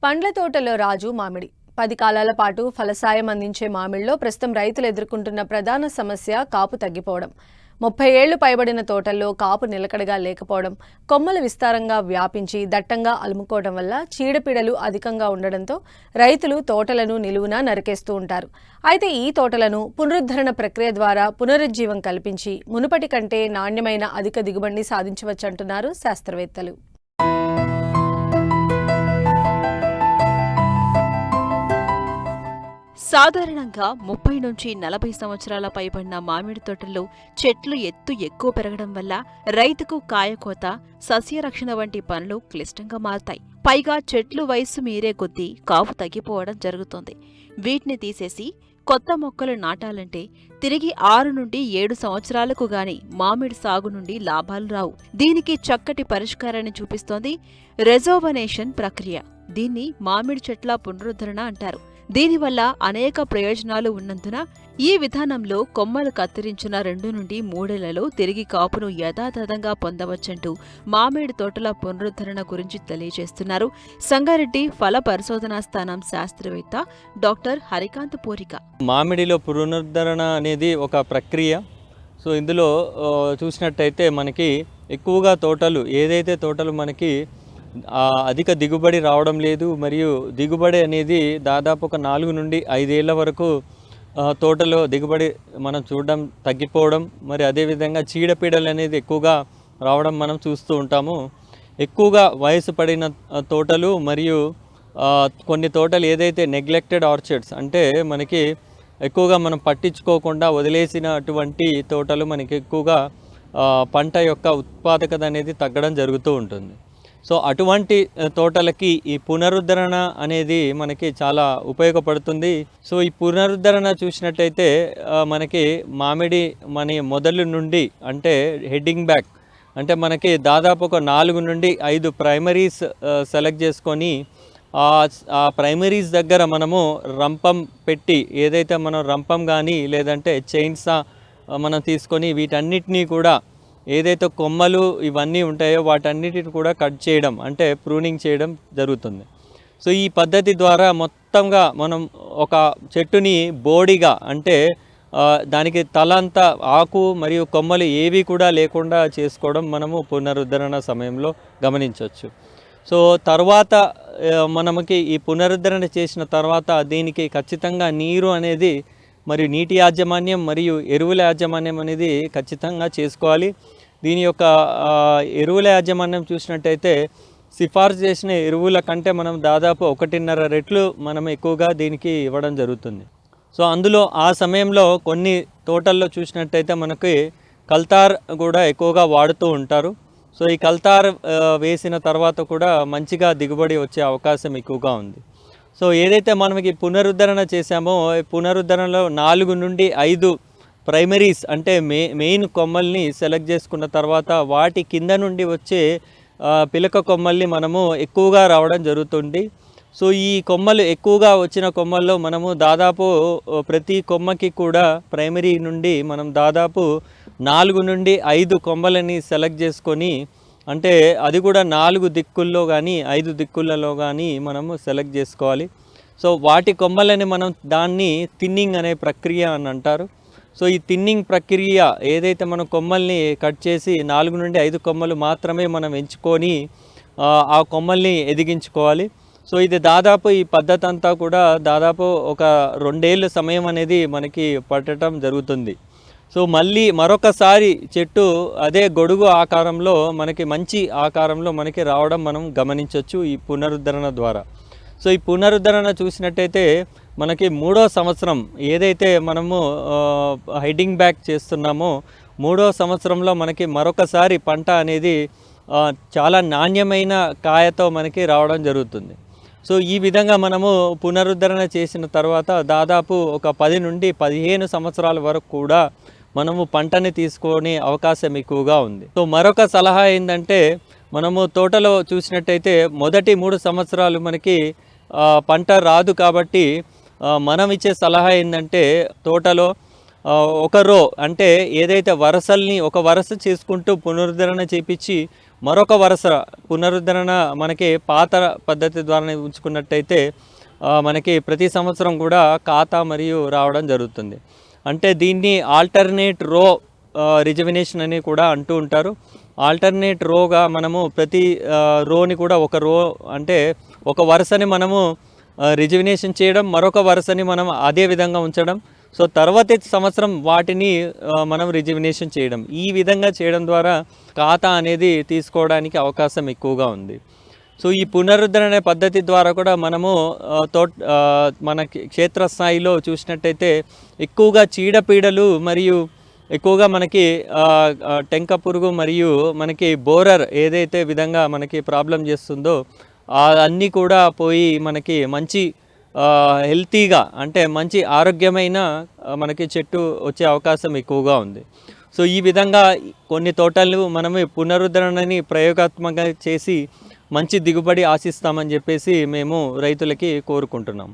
పండ్ల తోటలో రాజు మామిడి 10 కాలాల పాటు ఫలసాయం అందించే మామిడిలో ప్రస్తుతం రైతులు ఎదుర్కొంటున్న ప్రధాన సమస్య కాపు తగ్గిపోవడం. 30 ఏళ్లు పైబడిన తోటల్లో కాపు నిలకడగా లేకపోవడం, కొమ్మలు విస్తారంగా వ్యాపించి దట్టంగా అలుముకోవడం వల్ల చీడపీడలు అధికంగా ఉండడంతో రైతులు తోటలను నిలువునా నరికేస్తూ ఉంటారు. అయితే ఈ తోటలను పునరుద్ధరణ ప్రక్రియ ద్వారా పునరుజ్జీవం కల్పించి మునుపటి కంటే నాణ్యమైన అధిక దిగుబడిని సాధించవచ్చంటున్నారు శాస్త్రవేత్తలు. సాధారణంగా 30 నుంచి 40 సంవత్సరాల పైబడిన మామిడి తోటల్లో చెట్లు ఎత్తు ఎక్కువ పెరగడం వల్ల రైతుకు కాయకోత, సస్యరక్షణ వంటి పనులు క్లిష్టంగా మారతాయి. పైగా చెట్లు వయస్సు మీరే కొద్దీ కాపు తగ్గిపోవడం జరుగుతుంది. వీటిని తీసేసి కొత్త మొక్కలు నాటాలంటే తిరిగి 6 నుండి 7 సంవత్సరాలకు గాని మామిడి సాగు నుండి లాభాలు రావు. దీనికి చక్కటి పరిష్కారాన్ని చూపిస్తోంది రెజోవనేషన్ ప్రక్రియ. దీన్ని మామిడి చెట్ల పునరుద్ధరణ అంటారు. దీనివల్ల అనేక ప్రయోజనాలు ఉన్నందున ఈ విధానంలో కొమ్మలు కత్తిరించిన 2 నుండి 3 ఏళ్లలో తిరిగి కాపును యథాతథంగా పొందవచ్చంటూ మామిడి తోటల పునరుద్ధరణ గురించి తెలియజేస్తున్నారు సంగారెడ్డి ఫల పరిశోధనా స్థానం శాస్త్రవేత్త డాక్టర్ హరికాంత్ పూరిక. మామిడిలో పునరుద్ధరణ అనేది ఒక ప్రక్రియ. సో ఇందులో చూసినట్టయితే మనకి ఎక్కువగా ఏదైతే తోటలు మనకి అధిక దిగుబడి రావడం లేదు, మరియు దిగుబడి అనేది దాదాపు ఒక 4 నుండి 5 ఏళ్ల వరకు తోటలో దిగుబడి మనం చూడడం తగ్గిపోవడం, మరి అదేవిధంగా చీడపీడలు అనేది ఎక్కువగా రావడం మనం చూస్తూ ఉంటాము. ఎక్కువగా వయసు పడిన తోటలు మరియు కొన్ని తోటలు ఏదైతే నెగ్లెక్టెడ్ ఆర్చర్డ్స్ అంటే మనకి ఎక్కువగా మనం పట్టించుకోకుండా వదిలేసినటువంటి తోటలు మనకి ఎక్కువగా పంట యొక్క ఉత్పాదకత అనేది తగ్గడం జరుగుతూ ఉంటుంది. సో అటువంటి తోటలకి ఈ పునరుద్ధరణ అనేది మనకి చాలా ఉపయోగపడుతుంది. సో ఈ పునరుద్ధరణ చూసినట్టయితే మనకి మామిడి మొదలు నుండి అంటే హెడ్డింగ్ బ్యాక్ అంటే మనకి దాదాపు ఒక 4 నుండి 5 ప్రైమరీస్ సెలెక్ట్ చేసుకొని ఆ ప్రైమరీస్ దగ్గర మనము రంపం పెట్టి, ఏదైతే మనం రంపం కానీ లేదంటే చైన్సా మనం తీసుకొని వీటన్నిటినీ కూడా ఏదైతే కొమ్మలు ఇవన్నీ ఉంటాయో వాటన్నిటిని కూడా కట్ చేయడం అంటే ప్రూనింగ్ చేయడం జరుగుతుంది. సో ఈ పద్ధతి ద్వారా మొత్తంగా మనం ఒక చెట్టుని బోడిగా అంటే దానికి తలంతా ఆకు మరియు కొమ్మలు ఏవి కూడా లేకుండా చేసుకోవడం మనము పునరుద్ధరణ సమయంలో గమనించవచ్చు. సో తర్వాత మనకి ఈ పునరుద్ధరణ చేసిన తర్వాత దీనికి ఖచ్చితంగా నీరు అనేది మరియు నీటి యాజమాన్యం మరియు ఎరువుల యాజమాన్యం అనేది ఖచ్చితంగా చేసుకోవాలి. దీని యొక్క ఎరువుల యాజమాన్యం చూసినట్టయితే సిఫార్సు చేసిన ఎరువుల కంటే మనం దాదాపు 1.5 రెట్లు మనం ఎక్కువగా దీనికి ఇవ్వడం జరుగుతుంది. సో అందులో ఆ సమయంలో కొన్ని తోటల్లో చూసినట్టయితే మనకి కల్తార్ కూడా ఎక్కువగా వాడుతూ ఉంటారు. సో ఈ కల్తార్ వేసిన తర్వాత కూడా మంచిగా దిగుబడి వచ్చే అవకాశం ఎక్కువగా ఉంది. సో ఏదైతే మనకి పునరుద్ధరణ చేశామో పునరుద్ధరణలో 4 నుండి 5 ప్రైమరీస్ అంటే మెయిన్ కొమ్మల్ని సెలెక్ట్ చేసుకున్న తర్వాత వాటి కింద నుండి వచ్చే పిలక కొమ్మల్ని మనము ఎక్కువగా రావడం జరుగుతుంది. సో ఈ కొమ్మలు ఎక్కువగా వచ్చిన కొమ్మల్లో మనము దాదాపు ప్రతి కొమ్మకి కూడా ప్రైమరీ నుండి మనం దాదాపు 4 నుండి 5 కొమ్మలని సెలెక్ట్ చేసుకొని, అంటే అది కూడా 4 దిక్కుల్లో కానీ 5 దిక్కులలో కానీ మనము సెలెక్ట్ చేసుకోవాలి. సో వాటి కొమ్మలని మనం దాన్ని థిన్నింగ్ అనే ప్రక్రియ అని అంటారు. సో ఈ థిన్నింగ్ ప్రక్రియ ఏదైతే మనం కొమ్మల్ని కట్ చేసి 4 నుండి 5 కొమ్మలు మాత్రమే మనం ఎంచుకొని ఆ కొమ్మల్ని ఎదిగించుకోవాలి. సో ఇది దాదాపు ఈ పద్ధతి అంతా కూడా దాదాపు ఒక 2 ఏళ్ళ సమయం అనేది మనకి పట్టడం జరుగుతుంది. సో మళ్ళీ మరొకసారి చెట్టు అదే గొడుగు ఆకారంలో మనకి మంచి ఆకారంలో మనకి రావడం మనం గమనించవచ్చు ఈ పునరుద్ధరణ ద్వారా. సో ఈ పునరుద్ధరణ చూసినట్టయితే మనకి 3వ సంవత్సరం ఏదైతే మనము హెడ్డింగ్ బ్యాక్ చేస్తున్నామో 3వ సంవత్సరంలో మనకి మరొకసారి పంట అనేది చాలా నాణ్యమైన కాయతో మనకి రావడం జరుగుతుంది. సో ఈ విధంగా మనము పునరుద్ధరణ చేసిన తర్వాత దాదాపు ఒక 10 నుండి 15 సంవత్సరాల వరకు కూడా మనము పంటని తీసుకునే అవకాశం ఎక్కువగా ఉంది. సో మరొక సలహా ఏంటంటే మనము తోటలో చూసినట్టయితే మొదటి 3 సంవత్సరాలు మనకి పంట రాదు కాబట్టి మనం ఇచ్చే సలహా ఏంటంటే తోటలో ఒక రో అంటే ఏదైతే వరసల్ని ఒక వరస చేసుకుంటూ పునరుద్ధరణ చేపించి మరొక వరుస పునరుద్ధరణ మనకి పాత పద్ధతి ద్వారా ఉంచుకున్నట్టయితే మనకి ప్రతి సంవత్సరం కూడా ఖాతా మరియు రావడం జరుగుతుంది. అంటే దీన్ని ఆల్టర్నేట్ రో రిజర్వినేషన్ అని కూడా అంటూ ఉంటారు. ఆల్టర్నేట్ రోగా మనము ప్రతి రోని కూడా ఒక రో అంటే ఒక వరుసని మనము రిజర్వినేషన్ చేయడం, మరొక వరుసని మనం అదే విధంగా ఉంచడం. సో తర్వాతి సంవత్సరం వాటిని మనం రిజర్వినేషన్ చేయడం. ఈ విధంగా చేయడం ద్వారా ఖాతా అనేది తీసుకోవడానికి అవకాశం ఎక్కువగా ఉంది. సో ఈ పునరుద్ధరణ పద్ధతి ద్వారా కూడా మనము మన క్షేత్రస్థాయిలో చూసినట్టయితే ఎక్కువగా చీడపీడలు మరియు ఎక్కువగా మనకి టెంక పురుగు మరియు మనకి బోరర్ ఏదైతే విధంగా మనకి ప్రాబ్లం చేస్తుందో అన్నీ కూడా పోయి మనకి మంచి హెల్తీగా అంటే మంచి ఆరోగ్యమైన మనకి చెట్టు వచ్చే అవకాశం ఎక్కువగా ఉంది. సో ఈ విధంగా కొన్ని తోటలు మనము పునరుద్ధరణని ప్రయోగాత్మకంగా చేసి మంచి దిగుబడి ఆశిస్తామని చెప్పేసి మేము రైతులకి కోరుకుంటున్నాం.